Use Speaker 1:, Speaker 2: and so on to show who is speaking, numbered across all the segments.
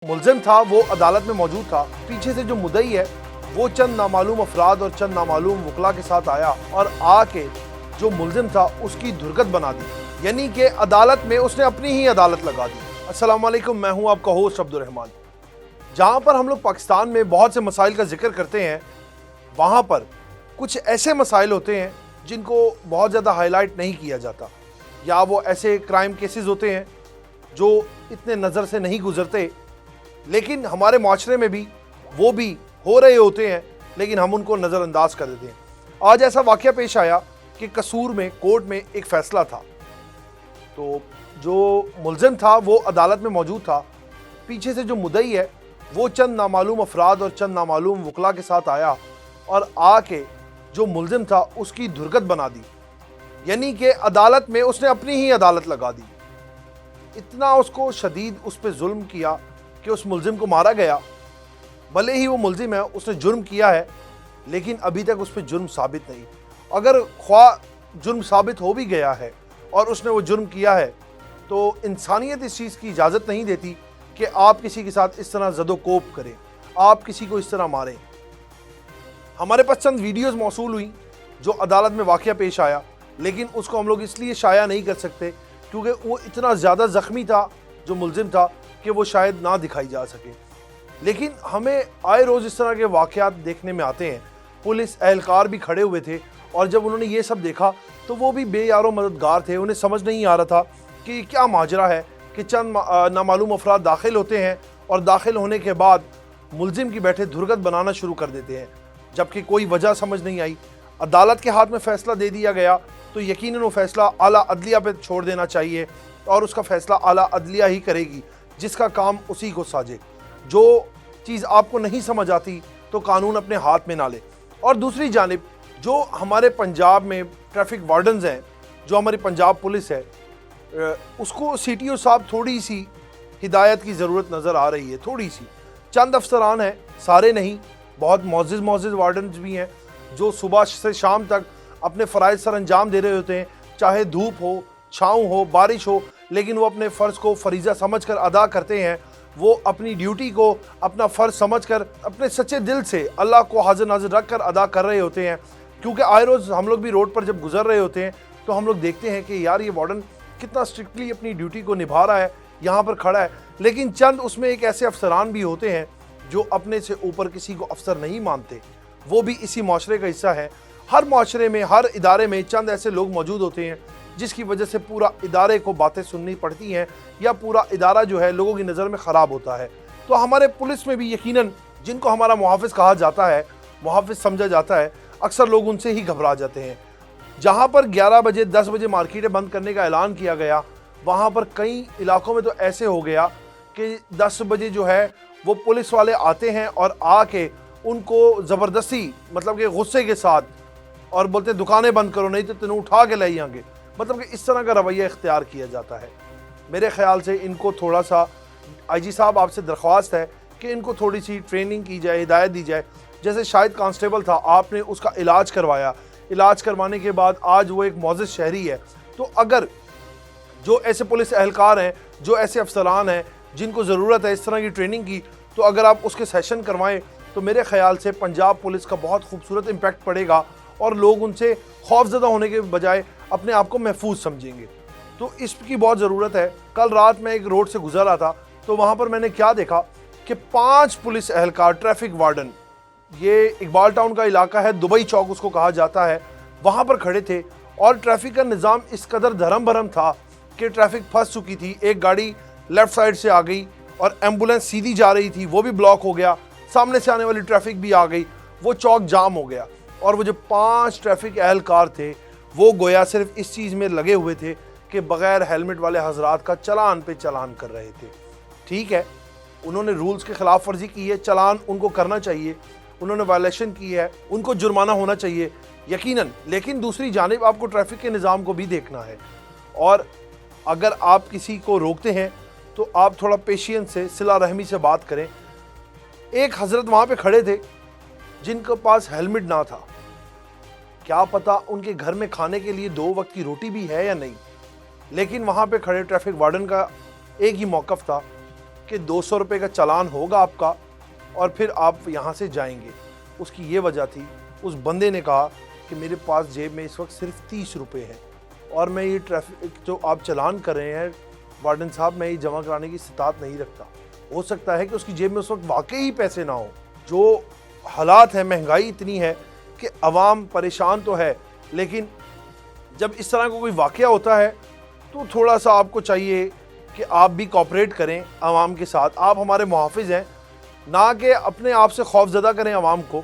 Speaker 1: मुल्जिम था वो अदालत में मौजूद था। पीछे से जो मुद्दई है वो चंद नामालूम अफराद और चंद नामालूम वकला के साथ आया और आके जो मुल्जिम था उसकी धुरकत बना दी, यानी कि अदालत में उसने अपनी ही अदालत लगा दी। अस्सलाम वालेकुम, मैं हूं आपका होस्ट अब्दुल रहमान। जहां पर हम लोग पाकिस्तान में बहुत से मसाइल का जिक्र करते हैं, वहां पर कुछ ऐसे मसाइल होते हैं जिनको बहुत ज़्यादा हाईलाइट नहीं किया जाता, या वो ऐसे क्राइम केसेस होते हैं जो इतने नज़र से नहीं गुजरते, लेकिन हमारे माशरे में भी वो भी हो रहे होते हैं, लेकिन हम उनको नज़रअंदाज कर देते हैं। आज ऐसा वाक़या पेश आया कि कसूर में कोर्ट में एक फ़ैसला था, तो जो मुल्ज़िम था वो अदालत में मौजूद था। पीछे से जो मुद्दई है वो चंद नामालूम अफराद और चंद नामालूम वकला के साथ आया और आके जो मुल्ज़िम था उसकी धुरकत बना दी, यानी कि अदालत में उसने अपनी ही अदालत लगा दी। इतना उसको शदीद उस पर जुल्म किया कि उस मुल्ज़िम को मारा गया। भले ही वो मुल्ज़िम है, उसने जुर्म किया है, लेकिन अभी तक उस पर जुर्म साबित नहीं। अगर ख्वा जुर्म साबित हो भी गया है और उसने वो जुर्म किया है, तो इंसानियत इस चीज़ की इजाज़त नहीं देती कि आप किसी के साथ इस तरह ज़दोकोप करें, आप किसी को इस तरह मारें। हमारे पास चंद वीडियोज़ मौसूल हुई जो अदालत में वाक़या पेश आया, लेकिन उसको हम लोग इसलिए शाया नहीं कर सकते क्योंकि वो इतना ज़्यादा ज़ख्मी था जो मुल्ज़िम था कि वो शायद ना दिखाई जा सके। लेकिन हमें आए रोज़ इस तरह के वाक़यात देखने में आते हैं। पुलिस एहलकार भी खड़े हुए थे और जब उन्होंने ये सब देखा तो वो भी बेयारो मददगार थे। उन्हें समझ नहीं आ रहा था कि क्या माजरा है कि चंद नामालूम अफराद दाखिल होते हैं और दाखिल होने के बाद मुल्ज़िम की बैठे धुरकत बनाना शुरू कर देते हैं, जबकि कोई वजह समझ नहीं आई। अदालत के हाथ में फ़ैसला दे दिया गया तो यकीनन वो फ़ैसला आला अदलिया पे छोड़ देना चाहिए और उसका फ़ैसला आला अदलिया ही करेगी, जिसका काम उसी को साजे। जो चीज़ आपको नहीं समझ आती तो कानून अपने हाथ में ना ले। और दूसरी जानिब जो हमारे पंजाब में ट्रैफिक वार्डन्स हैं, जो हमारी पंजाब पुलिस है, उसको CTO साहब थोड़ी सी हिदायत की ज़रूरत नज़र आ रही है। थोड़ी सी, चंद अफसरान हैं, सारे नहीं, बहुत मोअज़्ज़िज़ वार्डन्स भी हैं जो सुबह से शाम तक अपने फ़राइज़ सर अंजाम दे रहे होते हैं, चाहे धूप हो, छाँव हो, बारिश हो, लेकिन वो अपने फ़र्ज़ को फ़रीज़ा समझकर अदा करते हैं। वो अपनी ड्यूटी को अपना फ़र्ज़ समझकर अपने सच्चे दिल से अल्लाह को हाज़िर नाज़िर रख कर अदा कर रहे होते हैं। क्योंकि आए रोज़ हम लोग भी रोड पर जब गुज़र रहे होते हैं तो हम लोग देखते हैं कि यार ये वार्डन कितना स्ट्रिक्टली अपनी ड्यूटी को निभा रहा है, यहाँ पर खड़ा है। लेकिन चंद उसमें एक ऐसे अफसरान भी होते हैं जो अपने से ऊपर किसी को अफसर नहीं मानते, वो भी इसी माशरे का हिस्सा है। हर माशरे में, हर इदारे में चंद ऐसे लोग मौजूद होते हैं जिसकी वजह से पूरा इदारे को बातें सुननी पड़ती हैं या पूरा इदारा जो है लोगों की नज़र में ख़राब होता है। तो हमारे पुलिस में भी यकीनन जिनको हमारा मुहाफ़िज़ कहा जाता है, मुहाफ़िज़ समझा जाता है, अक्सर लोग उनसे ही घबरा जाते हैं। जहाँ पर 11 बजे 10 बजे मार्केटें बंद करने का ऐलान किया गया, वहाँ पर कई इलाकों में तो ऐसे हो गया कि 10 बजे जो है वो पुलिस वाले आते हैं और आके उनको ज़बरदस्ती, मतलब कि गुस्से के साथ, और बोलते हैं दुकानें बंद करो नहीं तो तेनों उठा के ले आएंगे। मतलब कि इस तरह का रवैया इख्तियार किया जाता है। मेरे ख्याल से इनको थोड़ा सा, IG साहब आपसे दरख्वास्त है कि इनको थोड़ी सी ट्रेनिंग की जाए, हिदायत दी जाए। जैसे शाहिद कांस्टेबल था, आपने उसका इलाज करवाया, इलाज करवाने के बाद आज वो एक मोअज़्ज़िज़ शहरी है। तो अगर जो ऐसे पुलिस एहलकार हैं, जो ऐसे अफसरान हैं जिनको ज़रूरत है इस तरह की ट्रेनिंग की, तो अगर आप उसके सेशन करवाएं तो मेरे ख्याल से पंजाब पुलिस का बहुत खूबसूरत इम्पैक्ट पड़ेगा और लोग उनसे खौफज़दा होने के बजाय अपने आप को महफूज समझेंगे। तो इसकी बहुत ज़रूरत है। कल रात मैं एक रोड से गुजर रहा था तो वहाँ पर मैंने क्या देखा कि 5 पुलिस एहलकार, ट्रैफिक वार्डन, ये इकबाल टाउन का इलाका है, दुबई चौक उसको कहा जाता है, वहाँ पर खड़े थे और ट्रैफिक का निज़ाम इस कदर धर्म भरम था कि ट्रैफिक फंस चुकी थी। एक गाड़ी लेफ़्ट साइड से आ गई और एम्बुलेंस सीधी जा रही थी, वो भी ब्लॉक हो गया, सामने से आने वाली ट्रैफिक भी आ गई, वो चौक जाम हो गया। और वो जो 5 ट्रैफिक एहलकार थे वो गोया सिर्फ इस चीज़ में लगे हुए थे कि बग़ैर हेलमेट वाले हजरात का चलान पे चलान कर रहे थे। ठीक है, उन्होंने रूल्स की खिलाफ वर्जी की है, चलान उनको करना चाहिए, उन्होंने वायलेशन की है, उनको जुर्माना होना चाहिए यकीनन। लेकिन दूसरी जानिब आपको ट्रैफिक के निज़ाम को भी देखना है, और अगर आप किसी को रोकते हैं तो आप थोड़ा पेशेंस से, सिला रहमी से बात करें। एक हज़रत वहाँ पे खड़े थे जिनके पास हेलमेट ना था, क्या पता उनके घर में खाने के लिए 2 वक्त की रोटी भी है या नहीं, लेकिन वहाँ पे खड़े ट्रैफिक वार्डन का एक ही मौक़िफ़ था کہ 200 रुपये का चालान होगा आपका और फिर आप यहाँ से जाएंगे। उसकी ये वजह थी, उस बंदे ने कहा कि मेरे पास जेब में इस वक्त सिर्फ 30 रुपये हैं और मैं ये ट्रैफिक जो आप चालान कर रहे हैं वार्डन साहब, मैं ये जमा कराने की इस्तात नहीं रखता। हो सकता है कि उसकी जेब में उस वक्त वाकई ही पैसे ना हो। जो हालात है, महंगाई इतनी है कि अवाम परेशान तो है, लेकिन जब इस तरह का कोई वाक़या होता है तो थोड़ा सा आपको चाहिए कि आप भी कोऑपरेट करें अवाम के साथ। आप हमारे मुहाफ़िज़ हैं, ना कि अपने आप से खौफज़दा करें अवाम को।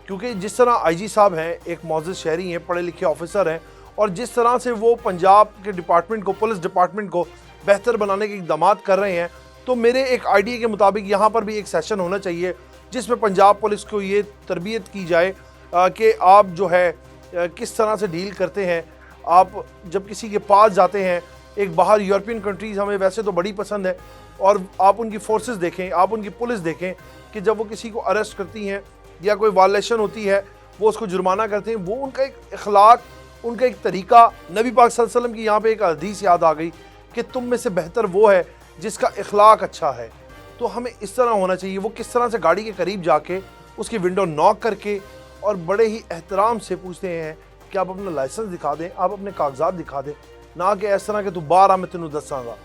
Speaker 1: क्योंकि जिस तरह आईजी साहब हैं, एक मोअज़्ज़ज़ शहरी हैं, पढ़े लिखे ऑफिसर हैं, और जिस तरह से वो पंजाब के डिपार्टमेंट को, पुलिस डिपार्टमेंट को बेहतर बनाने के इक़दाम कर रहे हैं, तो मेरे एक आइडिया के मुताबिक यहाँ पर भी एक सेशन होना चाहिए जिसमें पंजाब पुलिस को ये तरबियत की जाए कि आप जो है किस तरह से डील करते हैं। आप जब किसी के पास जाते हैं, एक बाहर यूरोपियन कंट्रीज़ हमें वैसे तो बड़ी पसंद है, और आप उनकी फोर्सेस देखें, आप उनकी पुलिस देखें कि जब वो किसी को अरेस्ट करती हैं या कोई वायलेशन होती है, वो उसको जुर्माना करते हैं। वो उनका एक अखलाक, उनका एक तरीका, नबी पाक सल्लल्लाहु अलैहि वसल्लम की यहाँ पे एक हदीस याद आ गई कि तुम में से बेहतर वो है जिसका अखलाक अच्छा है। तो हमें इस तरह होना चाहिए। वो किस तरह से गाड़ी के करीब जाके उसकी विंडो नॉक करके और बड़े ही एहतराम से पूछते हैं कि आप अपना लाइसेंस दिखा दें, आप अपने कागजात दिखा दें, ना कि इस तरह के तू बार आ मैं तेनू दसांगा।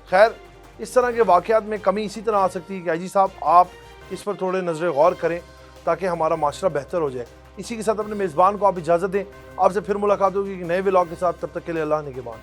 Speaker 1: खैर, इस तरह के वाक़यात में कमी इसी तरह आ सकती है कि आईजी साहब आप इस पर थोड़े नज़र गौर करें ताकि हमारा माशरा बेहतर हो जाए। इसी के साथ अपने मेज़बान को आप इजाज़त दें। आपसे फिर मुलाकात होगी एक नए व्लॉग के साथ। तब तक के लिए अल्लाह निगहबान।